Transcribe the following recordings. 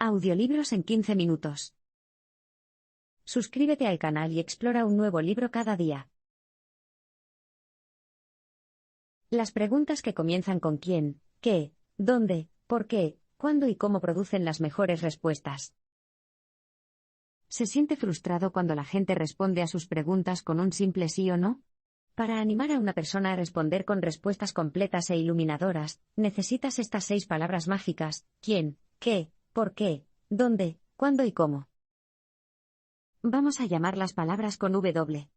Audiolibros en 15 minutos. Suscríbete al canal y explora un nuevo libro cada día. Las preguntas que comienzan con quién, qué, dónde, por qué, cuándo y cómo producen las mejores respuestas. ¿Se siente frustrado cuando la gente responde a sus preguntas con un simple sí o no? Para animar a una persona a responder con respuestas completas e iluminadoras, necesitas estas 6 palabras mágicas: quién, qué, por qué, dónde, cuándo y cómo. Vamos a llamar las palabras con W.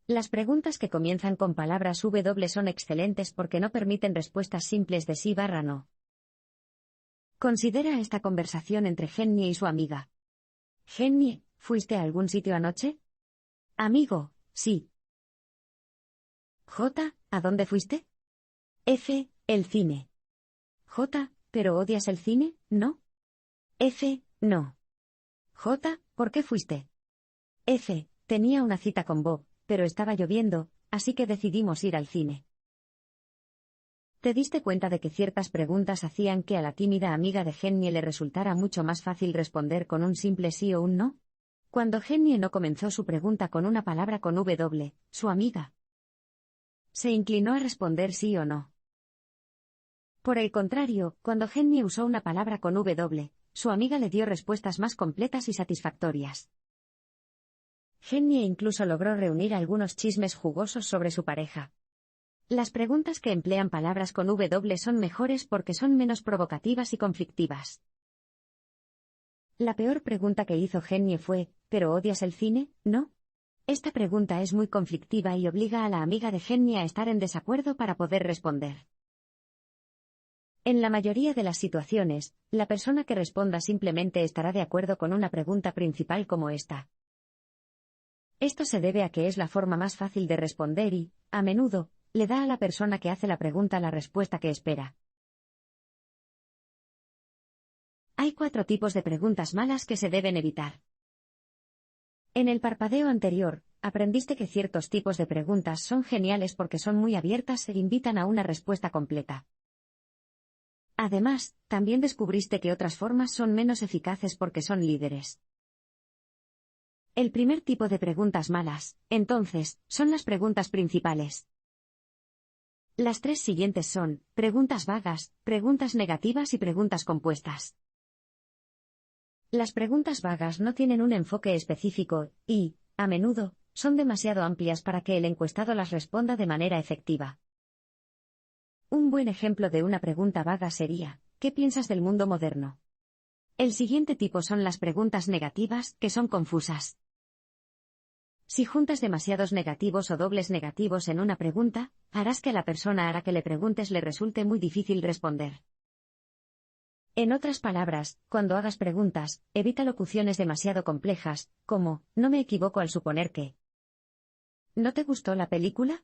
Las preguntas que comienzan con palabras W son excelentes porque no permiten respuestas simples de sí/no. Considera esta conversación entre Jenny y su amiga. Jenny, ¿fuiste a algún sitio anoche? Amigo, sí. J, ¿a dónde fuiste? F, el cine. J, ¿pero odias el cine, no? F, no. J, ¿por qué fuiste? F, tenía una cita con Bob, pero estaba lloviendo, así que decidimos ir al cine. ¿Te diste cuenta de que ciertas preguntas hacían que a la tímida amiga de Jenny le resultara mucho más fácil responder con un simple sí o un no? Cuando Jenny no comenzó su pregunta con una palabra con W, su amiga se inclinó a responder sí o no. Por el contrario, cuando Jenny usó una palabra con W, su amiga le dio respuestas más completas y satisfactorias. Jenny incluso logró reunir algunos chismes jugosos sobre su pareja. Las preguntas que emplean palabras con W son mejores porque son menos provocativas y conflictivas. La peor pregunta que hizo Jenny fue: ¿pero odias el cine, no? Esta pregunta es muy conflictiva y obliga a la amiga de Jenny a estar en desacuerdo para poder responder. En la mayoría de las situaciones, la persona que responda simplemente estará de acuerdo con una pregunta principal como esta. Esto se debe a que es la forma más fácil de responder y, a menudo, le da a la persona que hace la pregunta la respuesta que espera. Hay 4 tipos de preguntas malas que se deben evitar. En el parpadeo anterior, aprendiste que ciertos tipos de preguntas son geniales porque son muy abiertas e invitan a una respuesta completa. Además, también descubriste que otras formas son menos eficaces porque son líderes. El primer tipo de preguntas malas, entonces, son las preguntas principales. Las 3 siguientes son: preguntas vagas, preguntas negativas y preguntas compuestas. Las preguntas vagas no tienen un enfoque específico y, a menudo, son demasiado amplias para que el encuestado las responda de manera efectiva. Un buen ejemplo de una pregunta vaga sería: ¿qué piensas del mundo moderno? El siguiente tipo son las preguntas negativas, que son confusas. Si juntas demasiados negativos o dobles negativos en una pregunta, harás que a la persona a la que le preguntes le resulte muy difícil responder. En otras palabras, cuando hagas preguntas, evita locuciones demasiado complejas, como: no me equivoco al suponer que. ¿No te gustó la película?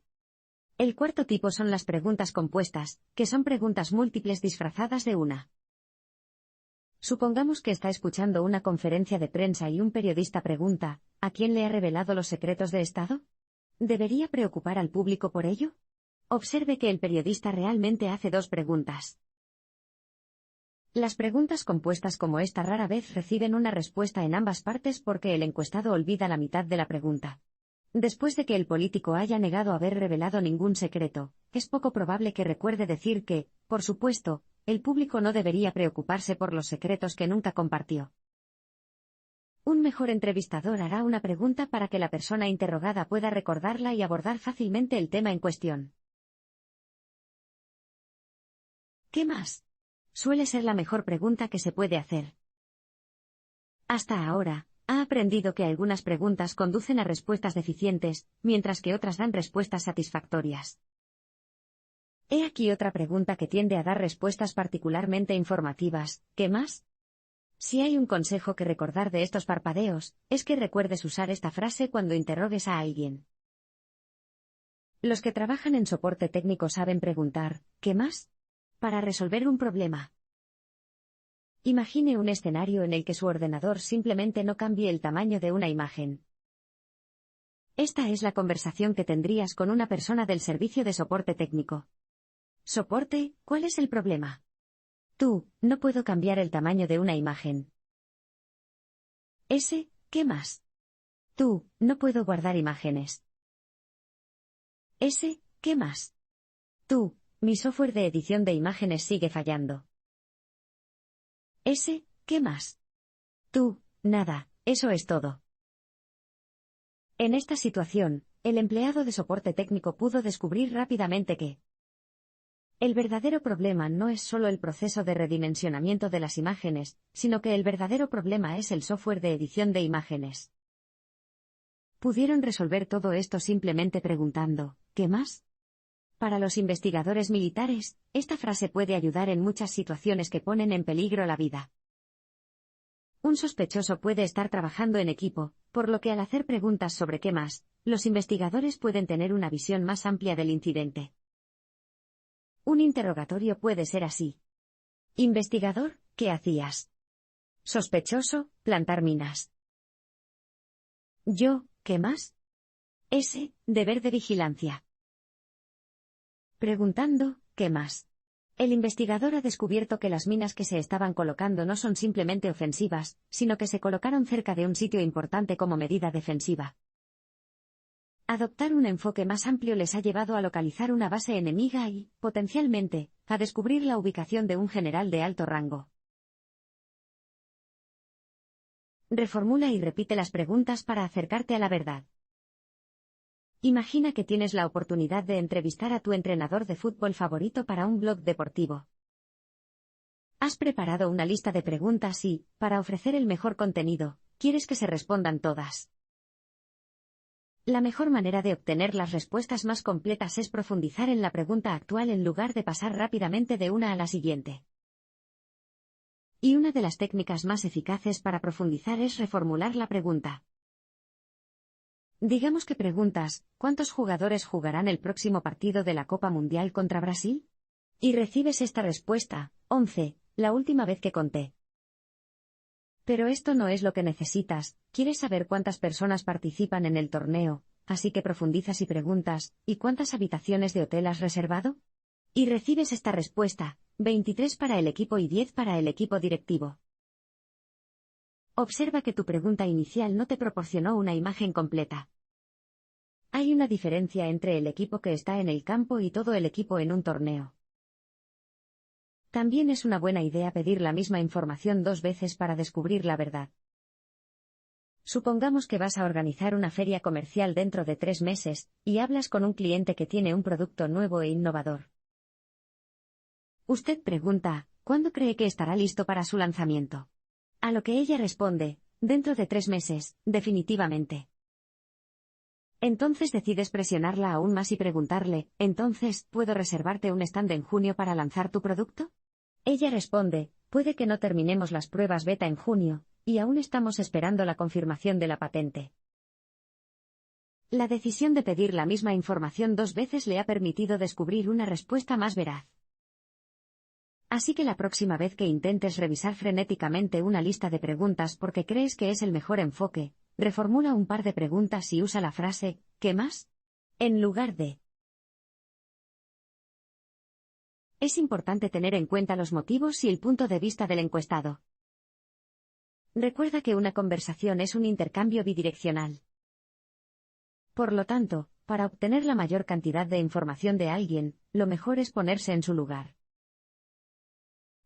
El cuarto tipo son las preguntas compuestas, que son preguntas múltiples disfrazadas de una. Supongamos que está escuchando una conferencia de prensa y un periodista pregunta: ¿a quién le ha revelado los secretos de Estado? ¿Debería preocupar al público por ello? Observe que el periodista realmente hace 2 preguntas. Las preguntas compuestas como esta rara vez reciben una respuesta en ambas partes porque el encuestado olvida la mitad de la pregunta. Después de que el político haya negado haber revelado ningún secreto, es poco probable que recuerde decir que, por supuesto, el público no debería preocuparse por los secretos que nunca compartió. Un mejor entrevistador hará una pregunta para que la persona interrogada pueda recordarla y abordar fácilmente el tema en cuestión. ¿Qué más? Suele ser la mejor pregunta que se puede hacer. Hasta ahora, ha aprendido que algunas preguntas conducen a respuestas deficientes, mientras que otras dan respuestas satisfactorias. He aquí otra pregunta que tiende a dar respuestas particularmente informativas: ¿qué más? Si hay un consejo que recordar de estos parpadeos, es que recuerdes usar esta frase cuando interrogues a alguien. Los que trabajan en soporte técnico saben preguntar: ¿qué más? Para resolver un problema. Imagine un escenario en el que su ordenador simplemente no cambie el tamaño de una imagen. Esta es la conversación que tendrías con una persona del servicio de soporte técnico. Soporte, ¿cuál es el problema? Tú, no puedo cambiar el tamaño de una imagen. S, ¿qué más? Tú, no puedo guardar imágenes. S, ¿qué más? Tú, mi software de edición de imágenes sigue fallando. S, ¿qué más? Tú, nada, eso es todo. En esta situación, el empleado de soporte técnico pudo descubrir rápidamente que el verdadero problema no es solo el proceso de redimensionamiento de las imágenes, sino que el verdadero problema es el software de edición de imágenes. Pudieron resolver todo esto simplemente preguntando, ¿qué más? Para los investigadores militares, esta frase puede ayudar en muchas situaciones que ponen en peligro la vida. Un sospechoso puede estar trabajando en equipo, por lo que al hacer preguntas sobre qué más, los investigadores pueden tener una visión más amplia del incidente. Un interrogatorio puede ser así. Investigador, ¿qué hacías? Sospechoso, plantar minas. Yo, ¿qué más? S, deber de vigilancia. Preguntando, ¿qué más? El investigador ha descubierto que las minas que se estaban colocando no son simplemente ofensivas, sino que se colocaron cerca de un sitio importante como medida defensiva. Adoptar un enfoque más amplio les ha llevado a localizar una base enemiga y, potencialmente, a descubrir la ubicación de un general de alto rango. Reformula y repite las preguntas para acercarte a la verdad. Imagina que tienes la oportunidad de entrevistar a tu entrenador de fútbol favorito para un blog deportivo. Has preparado una lista de preguntas y, para ofrecer el mejor contenido, quieres que se respondan todas. La mejor manera de obtener las respuestas más completas es profundizar en la pregunta actual en lugar de pasar rápidamente de una a la siguiente. Y una de las técnicas más eficaces para profundizar es reformular la pregunta. Digamos que preguntas, ¿cuántos jugadores jugarán el próximo partido de la Copa Mundial contra Brasil? Y recibes esta respuesta, 11, la última vez que conté. Pero esto no es lo que necesitas, quieres saber cuántas personas participan en el torneo, así que profundizas y preguntas, ¿y cuántas habitaciones de hotel has reservado? Y recibes esta respuesta, 23 para el equipo y 10 para el equipo directivo. Observa que tu pregunta inicial no te proporcionó una imagen completa. Hay una diferencia entre el equipo que está en el campo y todo el equipo en un torneo. También es una buena idea pedir la misma información 2 veces para descubrir la verdad. Supongamos que vas a organizar una feria comercial dentro de 3 meses, y hablas con un cliente que tiene un producto nuevo e innovador. Usted pregunta, ¿cuándo cree que estará listo para su lanzamiento? A lo que ella responde, dentro de 3 meses, definitivamente. Entonces decides presionarla aún más y preguntarle, entonces, ¿puedo reservarte un stand en junio para lanzar tu producto? Ella responde, puede que no terminemos las pruebas beta en junio, y aún estamos esperando la confirmación de la patente. La decisión de pedir la misma información 2 veces le ha permitido descubrir una respuesta más veraz. Así que la próxima vez que intentes revisar frenéticamente una lista de preguntas porque crees que es el mejor enfoque, reformula un par de preguntas y usa la frase, ¿qué más? En lugar de. Es importante tener en cuenta los motivos y el punto de vista del encuestado. Recuerda que una conversación es un intercambio bidireccional. Por lo tanto, para obtener la mayor cantidad de información de alguien, lo mejor es ponerse en su lugar.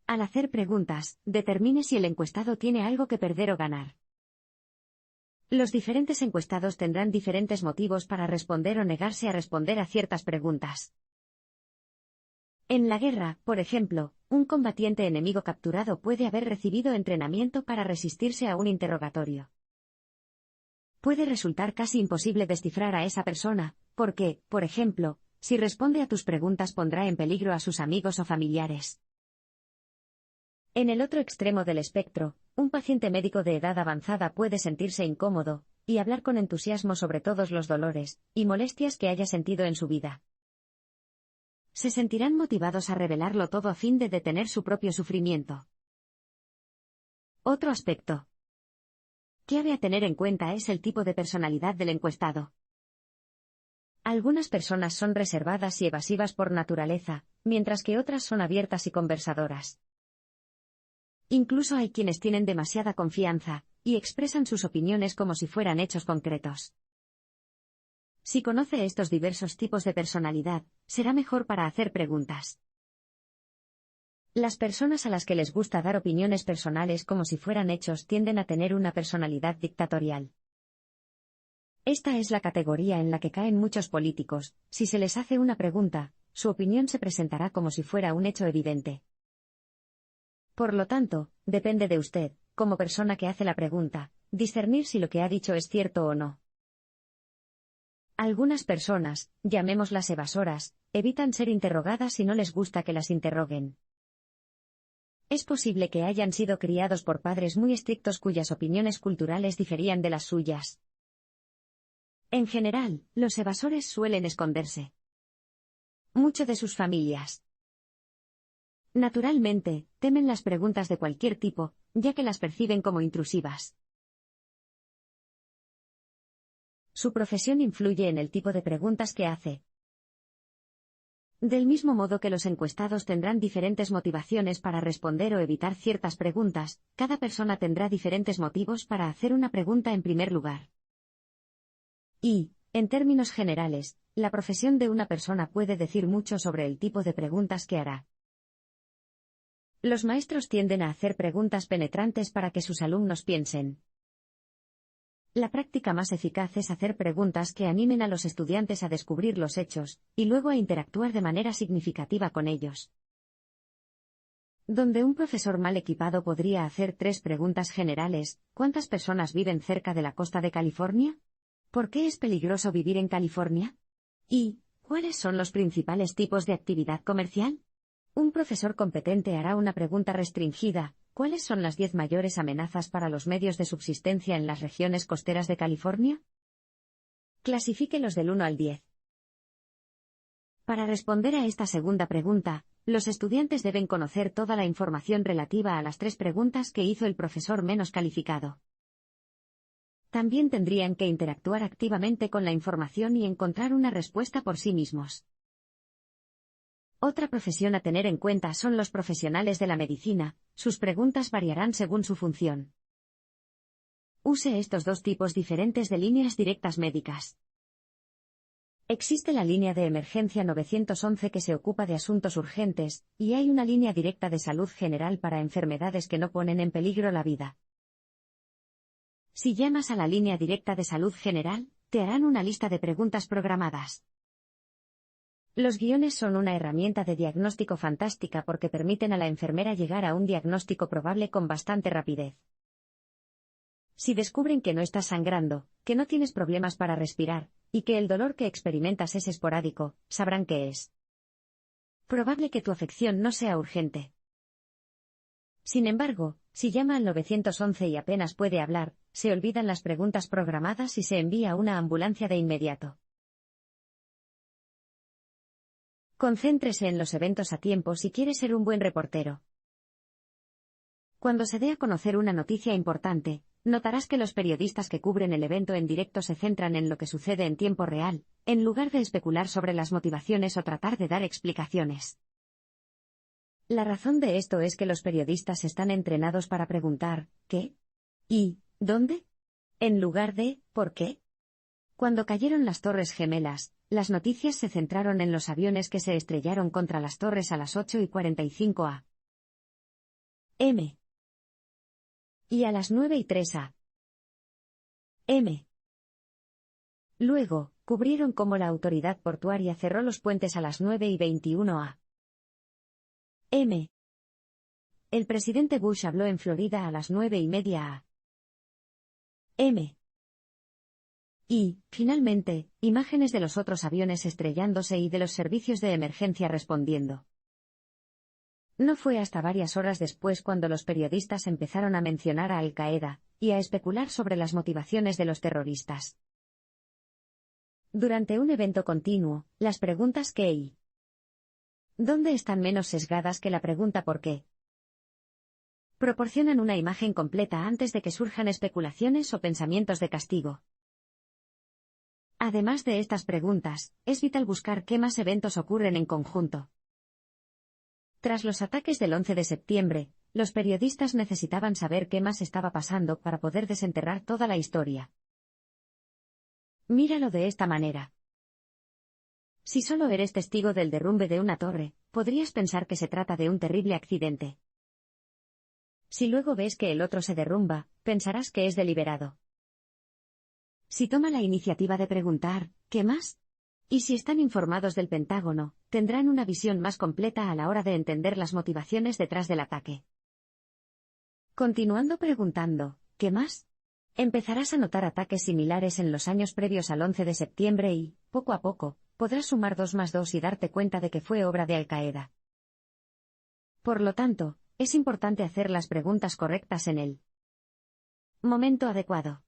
Al hacer preguntas, determine si el encuestado tiene algo que perder o ganar. Los diferentes encuestados tendrán diferentes motivos para responder o negarse a responder a ciertas preguntas. En la guerra, por ejemplo, un combatiente enemigo capturado puede haber recibido entrenamiento para resistirse a un interrogatorio. Puede resultar casi imposible descifrar a esa persona, porque, por ejemplo, si responde a tus preguntas pondrá en peligro a sus amigos o familiares. En el otro extremo del espectro, un paciente médico de edad avanzada puede sentirse incómodo, y hablar con entusiasmo sobre todos los dolores y molestias que haya sentido en su vida. Se sentirán motivados a revelarlo todo a fin de detener su propio sufrimiento. Otro aspecto clave a tener en cuenta es el tipo de personalidad del encuestado. Algunas personas son reservadas y evasivas por naturaleza, mientras que otras son abiertas y conversadoras. Incluso hay quienes tienen demasiada confianza, y expresan sus opiniones como si fueran hechos concretos. Si conoce estos diversos tipos de personalidad, será mejor para hacer preguntas. Las personas a las que les gusta dar opiniones personales como si fueran hechos tienden a tener una personalidad dictatorial. Esta es la categoría en la que caen muchos políticos. Si se les hace una pregunta, su opinión se presentará como si fuera un hecho evidente. Por lo tanto, depende de usted, como persona que hace la pregunta, discernir si lo que ha dicho es cierto o no. Algunas personas, llamémoslas evasoras, evitan ser interrogadas y no les gusta que las interroguen. Es posible que hayan sido criados por padres muy estrictos cuyas opiniones culturales diferían de las suyas. En general, los evasores suelen esconderse mucho de sus familias. Naturalmente, temen las preguntas de cualquier tipo, ya que las perciben como intrusivas. Su profesión influye en el tipo de preguntas que hace. Del mismo modo que los encuestados tendrán diferentes motivaciones para responder o evitar ciertas preguntas, cada persona tendrá diferentes motivos para hacer una pregunta en primer lugar. Y, en términos generales, la profesión de una persona puede decir mucho sobre el tipo de preguntas que hará. Los maestros tienden a hacer preguntas penetrantes para que sus alumnos piensen. La práctica más eficaz es hacer preguntas que animen a los estudiantes a descubrir los hechos, y luego a interactuar de manera significativa con ellos. Donde un profesor mal equipado podría hacer 3 preguntas generales: ¿cuántas personas viven cerca de la costa de California? ¿Por qué es peligroso vivir en California? ¿Y cuáles son los principales tipos de actividad comercial? Un profesor competente hará una pregunta restringida: ¿cuáles son las 10 mayores amenazas para los medios de subsistencia en las regiones costeras de California? Clasifíquelos del 1 al 10. Para responder a esta segunda pregunta, los estudiantes deben conocer toda la información relativa a las 3 preguntas que hizo el profesor menos calificado. También tendrían que interactuar activamente con la información y encontrar una respuesta por sí mismos. Otra profesión a tener en cuenta son los profesionales de la medicina. Sus preguntas variarán según su función. Use estos 2 tipos diferentes de líneas directas médicas. Existe la línea de emergencia 911 que se ocupa de asuntos urgentes, y hay una línea directa de salud general para enfermedades que no ponen en peligro la vida. Si llamas a la línea directa de salud general, te harán una lista de preguntas programadas. Los guiones son una herramienta de diagnóstico fantástica porque permiten a la enfermera llegar a un diagnóstico probable con bastante rapidez. Si descubren que no estás sangrando, que no tienes problemas para respirar, y que el dolor que experimentas es esporádico, sabrán que es probable que tu afección no sea urgente. Sin embargo, si llama al 911 y apenas puede hablar, se olvidan las preguntas programadas y se envía una ambulancia de inmediato. Concéntrese en los eventos a tiempo si quiere ser un buen reportero. Cuando se dé a conocer una noticia importante, notarás que los periodistas que cubren el evento en directo se centran en lo que sucede en tiempo real, en lugar de especular sobre las motivaciones o tratar de dar explicaciones. La razón de esto es que los periodistas están entrenados para preguntar ¿qué? ¿Y dónde? En lugar de ¿por qué? Cuando cayeron las Torres Gemelas, las noticias se centraron en los aviones que se estrellaron contra las torres a las 8:45 a.m. y a las 9:03 a.m. Luego, cubrieron cómo la autoridad portuaria cerró los puentes a las 9:21 a.m. El presidente Bush habló en Florida a las 9:30 a.m. Y, finalmente, imágenes de los otros aviones estrellándose y de los servicios de emergencia respondiendo. No fue hasta varias horas después cuando los periodistas empezaron a mencionar a Al-Qaeda, y a especular sobre las motivaciones de los terroristas. Durante un evento continuo, las preguntas ¿qué y dónde están menos sesgadas que la pregunta ¿por qué? Proporcionan una imagen completa antes de que surjan especulaciones o pensamientos de castigo. Además de estas preguntas, es vital buscar qué más eventos ocurren en conjunto. Tras los ataques del 11 de septiembre, Los periodistas necesitaban saber qué más estaba pasando para poder desenterrar toda la historia. Míralo de esta manera. Si solo eres testigo del derrumbe de una torre, podrías pensar que se trata de un terrible accidente. Si luego ves que el otro se derrumba, pensarás que es deliberado. Si toma la iniciativa de preguntar, ¿qué más? Y si están informados del Pentágono, tendrán una visión más completa a la hora de entender las motivaciones detrás del ataque. Continuando preguntando, ¿qué más? Empezarás a notar ataques similares en los años previos al 11 de septiembre y, poco a poco, podrás sumar 2 más 2 y darte cuenta de que fue obra de Al-Qaeda. Por lo tanto, es importante hacer las preguntas correctas en el momento adecuado.